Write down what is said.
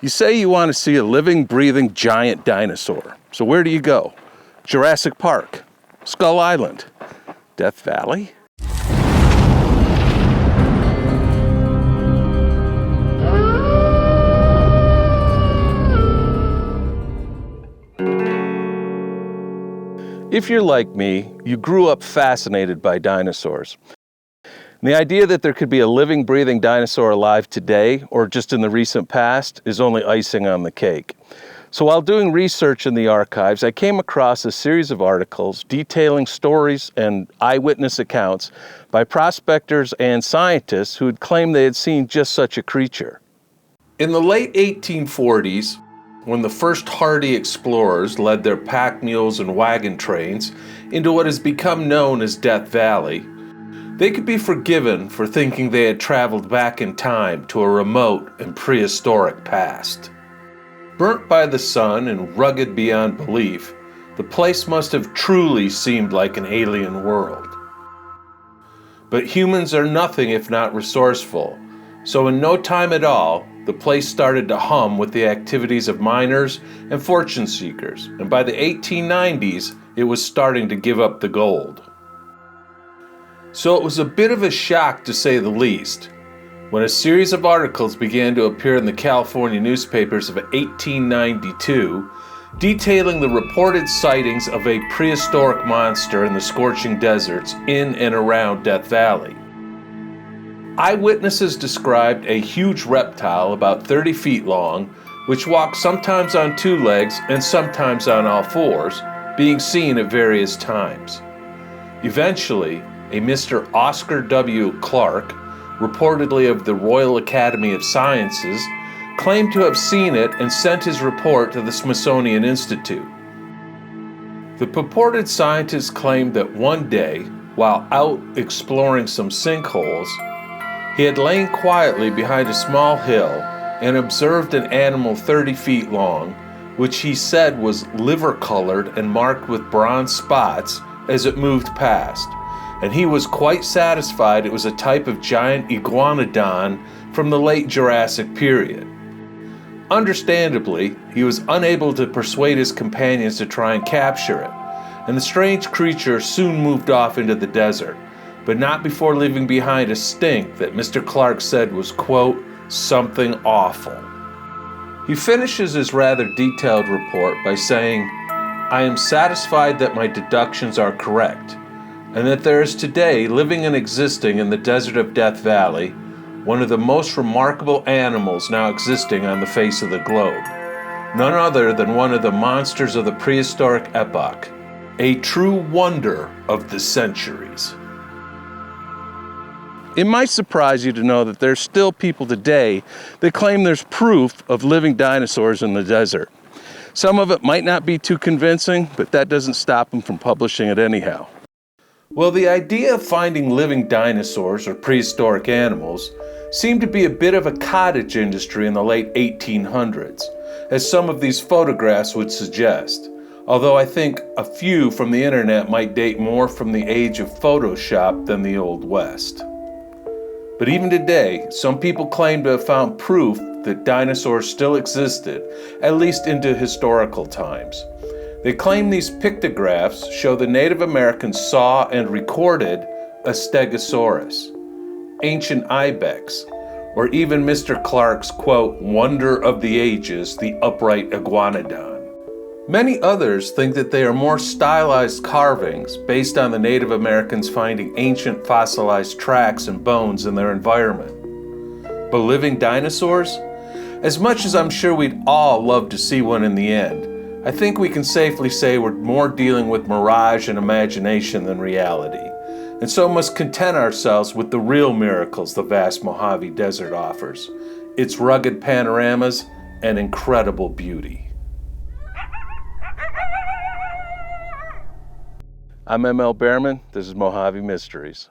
You say you want to see a living, breathing giant dinosaur. So where do you go? Jurassic Park, Skull Island, Death Valley? If you're like me, you grew up fascinated by dinosaurs. And the idea that there could be a living, breathing dinosaur alive today, or just in the recent past, is only icing on the cake. So while doing research in the archives, I came across a series of articles detailing stories and eyewitness accounts by prospectors and scientists who had claimed they had seen just such a creature. In the late 1840s, when the first hardy explorers led their pack mules and wagon trains into what has become known as Death Valley, they could be forgiven for thinking they had traveled back in time to a remote and prehistoric past. Burnt by the sun and rugged beyond belief, the place must have truly seemed like an alien world. But humans are nothing if not resourceful, so in no time at all, the place started to hum with the activities of miners and fortune seekers, and by the 1890s, it was starting to give up the gold. So it was a bit of a shock, to say the least, when a series of articles began to appear in the California newspapers of 1892, detailing the reported sightings of a prehistoric monster in the scorching deserts in and around Death Valley. Eyewitnesses described a huge reptile about 30 feet long, which walked sometimes on two legs and sometimes on all fours, being seen at various times. Eventually, a Mr. Oscar W. Clark, reportedly of the Royal Academy of Sciences, claimed to have seen it and sent his report to the Smithsonian Institute. The purported scientist claimed that one day, while out exploring some sinkholes, he had lain quietly behind a small hill and observed an animal 30 feet long, which he said was liver-colored and marked with bronze spots as it moved past, and he was quite satisfied it was a type of giant iguanodon from the late Jurassic period. Understandably, he was unable to persuade his companions to try and capture it, and the strange creature soon moved off into the desert, but not before leaving behind a stink that Mr. Clark said was, quote, something awful. He finishes his rather detailed report by saying, "I am satisfied that my deductions are correct, and that there is today living and existing in the desert of Death Valley one of the most remarkable animals now existing on the face of the globe, none other than one of the monsters of the prehistoric epoch, a true wonder of the centuries." It might surprise you to know that there's still people today that claim there's proof of living dinosaurs in the desert. Some of it might not be too convincing, but that doesn't stop them from publishing it anyhow. Well, the idea of finding living dinosaurs or prehistoric animals seemed to be a bit of a cottage industry in the late 1800s, as some of these photographs would suggest, although I think a few from the internet might date more from the age of Photoshop than the Old West. But even today, some people claim to have found proof that dinosaurs still existed, at least into historical times. They claim these pictographs show the Native Americans saw and recorded a Stegosaurus, ancient ibex, or even Mr. Clark's, quote, wonder of the ages, the upright iguanodon. Many others think that they are more stylized carvings based on the Native Americans finding ancient fossilized tracks and bones in their environment. But living dinosaurs? As much as I'm sure we'd all love to see one in the end, I think we can safely say we're more dealing with mirage and imagination than reality, and so must content ourselves with the real miracles the vast Mojave Desert offers, its rugged panoramas and incredible beauty. I'm ML Behrman, this is Mojave Mysteries.